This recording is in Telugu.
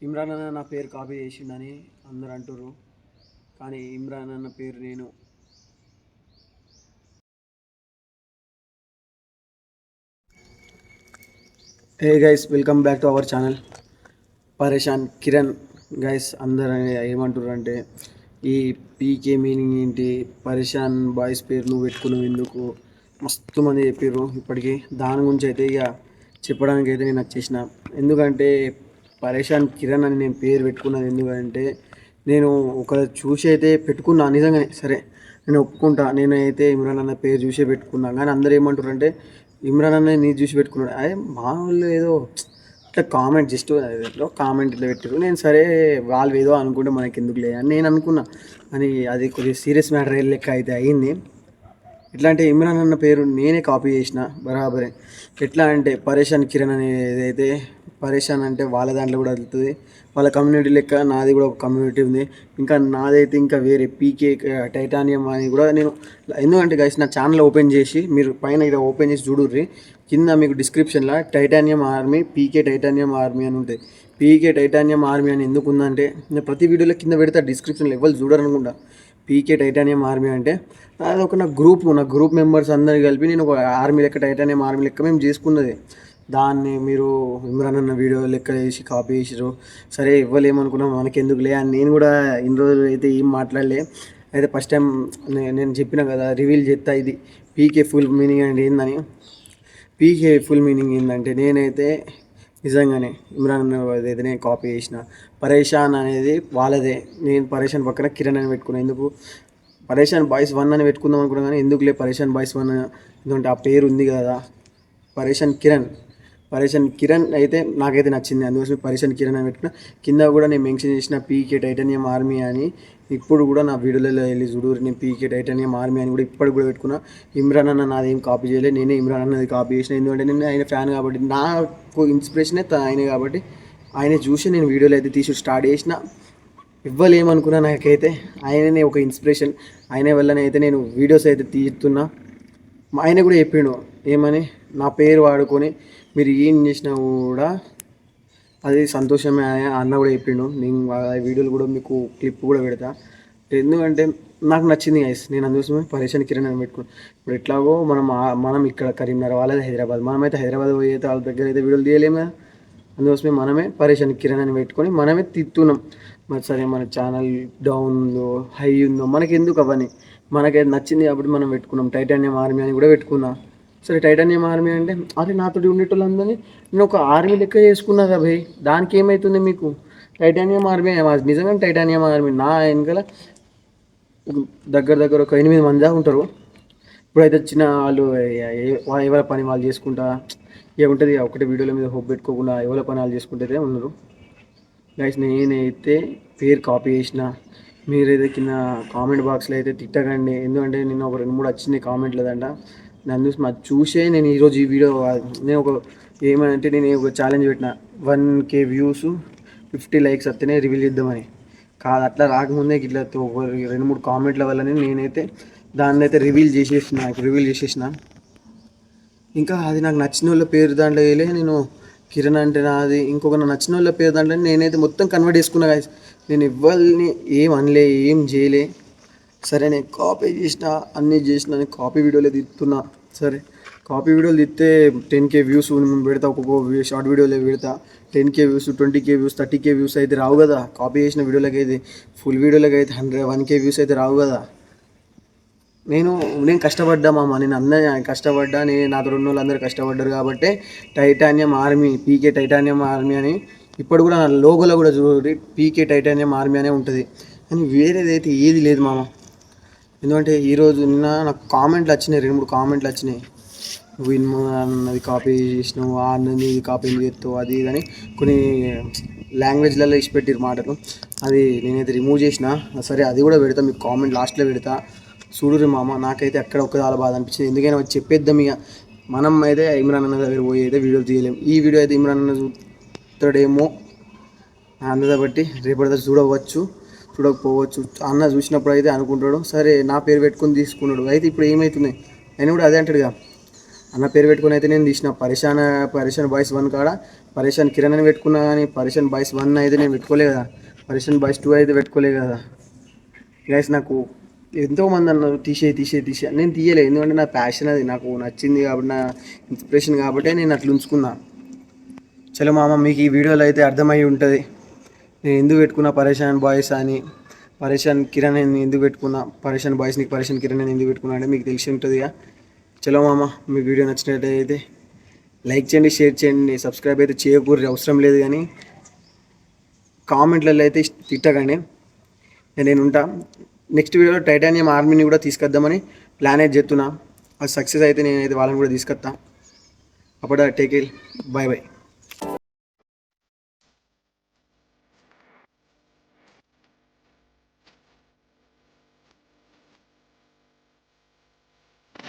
ఇమ్రాన్ అన్న నా పేరు కాపీ చేసిండని అందరు అంటుర్రు. కానీ ఇమ్రాన్ అన్న పేరు నేను hey guys, welcome back to our channel పరేషాన్ కిరణ్. గైస్ అందరు ఏమంటారు అంటే ఈ పీకే మీనింగ్ ఏంటి, పరేషాన్ బాయ్స్ పేరు నువ్వు పెట్టుకున్నావు ఎందుకు, మస్తు మంది చెప్పారు. ఇప్పటికీ దాని గురించి అయితే ఇక చెప్పడానికి అయితే నేను వచ్చేసిన. ఎందుకంటే పరేషాన్ కిరణ్ అని నేను పేరు పెట్టుకున్నది ఎందుకంటే నేను ఒక చూసి అయితే పెట్టుకున్నా. నిజంగానే సరే నేను ఒప్పుకుంటా, నేనైతే ఇమ్రాన్ అన్న పేరు చూసే పెట్టుకున్నా. కానీ అందరు ఏమంటారు అంటే ఇమ్రాన్ అన్న నీ చూసి పెట్టుకున్నాడు. అదే మా వాళ్ళు ఏదో ఇట్లా కామెంట్ జస్ట్ ఏదో కామెంట్ ఇట్లా పెట్టారు. నేను సరే వాళ్ళు ఏదో అనుకుంటే మనకి ఎందుకు లేదు అని నేను అనుకున్నా. అని అది కొద్దిగా సీరియస్ మ్యాటర్ లెక్క అయితే అయింది. ఎట్లా అంటే ఇమ్రాన్ అన్న పేరు నేనే కాపీ చేసిన బరాబరే. ఎట్లా అంటే పరేషాన్ కిరణ్ అనేది అయితే పరేషాన్ అంటే వాళ్ళ దాంట్లో కూడా వెళ్తుంది, వాళ్ళ కమ్యూనిటీ లెక్క నాది కూడా ఒక కమ్యూనిటీ ఉంది. ఇంకా నాదైతే ఇంకా వేరే పీకే టైటానియం అని కూడా నేను, ఎందుకంటే గైస్ నా ఛానల్ ఓపెన్ చేసి మీరు పైన ఇది ఓపెన్ చేసి చూడుర్రి, కింద మీకు డిస్క్రిప్షన్లో టైటానియం ఆర్మీ పీకే టైటానియం ఆర్మీ అని ఉంటుంది. పీకే టైటానియం ఆర్మీ అని ఎందుకు ఉందంటే నేను ప్రతి వీడియోలో కింద పెడతా, డిస్క్రిప్షన్లో ఎవరు చూడరనుకుంటా. పీకే టైటానియం ఆర్మీ అంటే అది ఒక నా గ్రూప్ మెంబర్స్ అందరు కలిపి నేను ఒక ఆర్మీ లెక్క టైటానియం ఆర్మీ లెక్క మేము చేసుకున్నది. దాన్ని మీరు ఇమ్రాన్ అన్న వీడియో లెక్క చేసి కాపీ చేసారు. సరే ఇవ్వలేమనుకున్నాం, మనకెందుకులే అని నేను కూడా ఇన్ని రోజులు అయితే ఏం మాట్లాడలే. అయితే ఫస్ట్ టైం నేను చెప్పిన కదా రివీల్ చేస్తా ఇది పీకే ఫుల్ మీనింగ్ అంటే ఏందని. పీకే ఫుల్ మీనింగ్ ఏంటంటే నేనైతే నిజంగానే ఇమ్రాన్ అన్న అయితే నేను కాపీ చేసిన. పరేషాన్ అనేది వాళ్ళదే, నేను పరేషాన్ పక్కన కిరణ్ అని పెట్టుకున్నాను. ఎందుకు పరేషాన్ బాయ్స్ 1 అని పెట్టుకుందాం అనుకున్నాను, కానీ ఎందుకులే పరేషాన్ బాయ్స్ 1 ఎందుకంటే ఆ పేరు ఉంది కదా. పరేషాన్ కిరణ్ అయితే నాకైతే నచ్చింది, అందుకోసం పరేషాన్ కిరణ్ అని పెట్టుకున్నా. కింద కూడా నేను మెన్షన్ చేసిన పీకే టైటానియం ఆర్మీ అని. ఇప్పుడు కూడా నా వీడియోలలో వెళ్ళి చూడూరు, నేను పీకే టైటానియం ఆర్మీ అని కూడా ఇప్పటికి కూడా పెట్టుకున్నా. ఇమ్రాన్ అన్న నాదేం కాపీ చేయలేదు, నేనే ఇమ్రాన్ అన్నది కాపీ చేసిన. ఎందుకంటే నేను ఆయన ఫ్యాన్ కాబట్టి, నాకు ఇన్స్పిరేషనే ఆయన కాబట్టి ఆయన చూసి నేను వీడియోలు అయితే తీసి స్టార్ట్ చేసిన. ఇవ్వలేమనుకున్నా, నాకైతే ఆయననే ఒక ఇన్స్పిరేషన్. ఆయన వల్లనే అయితే నేను వీడియోస్ అయితే తీస్తున్నా. ఆయన కూడా చెప్పిండు ఏమని, నా పేరు వాడుకొని మీరు ఏం చేసినా కూడా అది సంతోషమే అన్న కూడా చెప్పిండు. నేను ఆ వీడియోలు కూడా మీకు క్లిప్ కూడా పెడతా, ఎందుకంటే నాకు నచ్చింది గైస్. నేను అందుకోసమే పరేషాన్ కిరణ్ అని పెట్టుకున్నాను. ఇప్పుడు ఎట్లాగో మనం ఇక్కడ కరీంనగర్, వాళ్ళది హైదరాబాద్, మనమైతే హైదరాబాద్ పోయి అయితే వాళ్ళ దగ్గర అయితే వీడియోలు తీయలేము కదా. అందుకోసమే మనమే పరేషాన్ కిరణ్ అని పెట్టుకొని మనమే తిత్తున్నాం. మరి సరే మన ఛానల్ డౌన్ ఉందో హై ఉందో మనకి ఎందుకు అవన్నీ, మనకైతే నచ్చింది కాబట్టి మనం పెట్టుకున్నాం. టైటానియం ఆర్మీ అని కూడా పెట్టుకున్నా. సరే టైటానియం ఆర్మీ అంటే అదే నాతోటి ఉండేటోళ్ళందరినీ నేను ఒక ఆర్మీ లెక్క చేసుకున్నా కదా భయ్. దానికి ఏమవుతుంది మీకు, టైటానియం ఆర్మీ నిజంగా టైటానియం ఆర్మీ నా వెనకాల దగ్గర దగ్గర ఒక 8 మంది దాకా ఉంటారు. ఇప్పుడైతే వచ్చిన వాళ్ళు ఎవరి పని వాళ్ళు చేసుకుంటా ఏముంటుంది, ఒకటే వీడియోల మీద హోప్ పెట్టుకోకుండా ఎవరి పని వాళ్ళు చేసుకుంటే ఉన్నారు గైస్. నేనైతే పేరు కాపీ చేసిన, మీరైతే కింద కామెంట్ బాక్స్లో అయితే తిట్టకండి. ఎందుకంటే నేను ఒక 2-3 వచ్చినాయి కామెంట్లు లేదంట. నన్ను చూసి అది చూసే నేను ఈరోజు ఈ వీడియో నేను ఒక ఏమంటే నేను ఒక ఛాలెంజ్ పెట్టిన 1K వ్యూస్ 50 లైక్స్ వస్తేనే రివీల్ చేద్దామని. కాదు అట్లా రాకముందే ఇట్లా ఒక 2-3 కామెంట్ల వల్లనే నేనైతే దాన్ని అయితే రివీల్ చేసేసిన. ఇంకా అది నాకు నచ్చిన వాళ్ళ పేరు దాంట్లో వేయలే నేను. కిరణ్ అంటే నాది, ఇంకొక నాకు నచ్చిన వాళ్ళ పేరు దాంట్లో నేనైతే మొత్తం కన్వర్ట్ చేసుకున్నా గాయస్. నేను ఎవరిని ఏం అనలే, ఏం చేయలే. సరే నేను కాపీ చేసిన, అన్నీ చేసిన, నేను కాపీ వీడియోలే తీస్తున్నా. సరే కాపీ వీడియోలు తీస్తే 10K వ్యూస్ పెడతా, ఒక్కొక్క షార్ట్ వీడియోలో పెడతా. 10K views, 20K views, 30K views అయితే రావు కదా కాపీ చేసిన వీడియోలకి. అయితే ఫుల్ వీడియోలకి అయితే 100-1K వ్యూస్ అయితే రావు కదా. నేను కష్టపడ్డా మామ, నేను అందరి కష్టపడ్డా, నేను నాతో ఉన్న వాళ్ళందరూ కష్టపడ్డారు కాబట్టి టైటానియం ఆర్మీ పీకే టైటానియం ఆర్మీ అని ఇప్పుడు కూడా నా లోగోలో కూడా చూడండి పీకే టైటానియం ఆర్మీ అనే ఉంటుంది. కానీ వేరేది అయితే ఏది లేదు మామ. ఎందుకంటే ఈరోజు నిన్న నాకు కామెంట్లు వచ్చినాయి, 2-3 కామెంట్లు వచ్చినాయి. నువ్వు అన్నది కాపీ చేసినావు, అన్నది కాపీ చేస్తావు, అది ఇదని కొన్ని లాంగ్వేజ్లలో ఇచ్చి పెట్టిరు మాటలు. అది నేనైతే రిమూవ్ చేసిన. సరే అది కూడా పెడతా, మీకు కామెంట్ లాస్ట్లో పెడతా చూడురు మామ. నాకైతే అక్కడ చాలా బాధ అనిపించింది. ఎందుకైనా వచ్చి చెప్పేద్దాం ఇక. మనం అయితే ఇమ్రాన్ అన్న దగ్గర పోయి అయితే వీడియోలు తీయలేము. ఈ వీడియో అయితే ఇమ్రాన్ అన్న చూస్తాడేమో అందరి బట్టి, రేపటి చూడకపోవచ్చు. అన్న చూసినప్పుడు అయితే అనుకుంటాడు సరే నా పేరు పెట్టుకొని తీసుకున్నాడు. అయితే ఇప్పుడు ఏమవుతుంది ఆయన కూడా అదే అంటాడుగా, అన్న పేరు పెట్టుకుని అయితే నేను తీసిన పరేషాన్ బాయ్స్ 1 కాడ పరేషాన్ కిరణ్ అని పెట్టుకున్నా, కానీ పరేషాన్ బాయ్స్ 1 అయితే నేను పెట్టుకోలే కదా, పరేషాన్ బాయ్స్ 2 అయితే పెట్టుకోలే కదా గైస్. నాకు ఎంతోమంది అన్నారు తీసే నేను తీయలే, ఎందుకంటే నా ప్యాషన్ అది, నాకు నచ్చింది కాబట్టి, నా ఇన్స్పిరేషన్ కాబట్టి నేను అట్లా ఉంచుకున్నా. చలో మామ, మీకు ఈ వీడియోలో అయితే అర్థమై ఉంటుంది నేను ఎందుకు పెట్టుకున్నా పరేషాన్ బాయ్స్ అని, పరేషాన్ కిరణ్ అని ఎందుకు పెట్టుకున్నా, పరేషాన్ బాయ్స్ని పరేషాన్ కిరణ్ అని ఎందుకు పెట్టుకున్నా అంటే మీకు తెలిసి ఉంటుంది ఇక. చలో మామ, మీ వీడియో నచ్చినట్టయితే లైక్ చేయండి, షేర్ చేయండి, సబ్స్క్రైబ్ అయితే చేయకూడదు అవసరం లేదు, కానీ కామెంట్లలో అయితే తిట్టకండి. నేను ఉంటా. నెక్స్ట్ వీడియోలో టైటానియం ఆర్మీని కూడా తీసుకొద్దామని ప్లాన్ అయితే చేస్తున్నా. అది సక్సెస్ అయితే నేనైతే వాళ్ళని కూడా తీసుకొస్తా. అప్పుడు టేక్ కేర్, బాయ్ బాయ్.